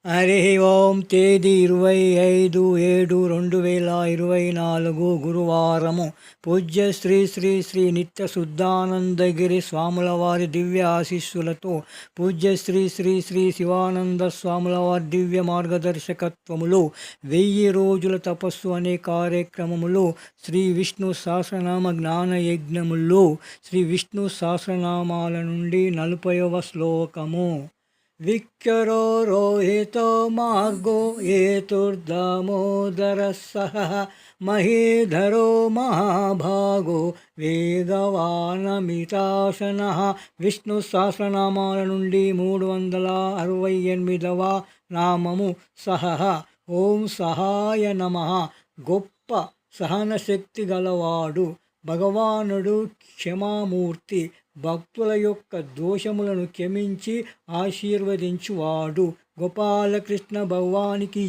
హరి ఓం. తేదీ 25/7/2024 గురువారము. పూజ్య శ్రీ శ్రీ శ్రీ నిత్య శుద్ధానందగిరి స్వాముల వారి దివ్య ఆశీస్సులతో పూజ్య శ్రీ శ్రీ శ్రీ శివానంద స్వాముల వారి దివ్య మార్గదర్శకత్వములో 1000 రోజుల తపస్సు అనే కార్యక్రమములో శ్రీ విష్ణు సహస్రనామ జ్ఞాన యజ్ఞములో శ్రీ విష్ణు సహస్రనామాల నుండి 40వ శ్లోకము. విఖ్యరో రోహితో మార్గో ఏతుర్దామోదరసః మహీధరో మహాభాగో వేగవానమితాశనః. విష్ణు సహస్రనామాల నుండి 368వ నామము సహః. ఓం సహాయ నమః. గొప్ప సహనశక్తి గలవాడు భగవానుడు, క్షమామూర్తి, భక్తుల యొక్క దోషములను క్షమించి ఆశీర్వదించువాడు. గోపాలకృష్ణ భగవానికి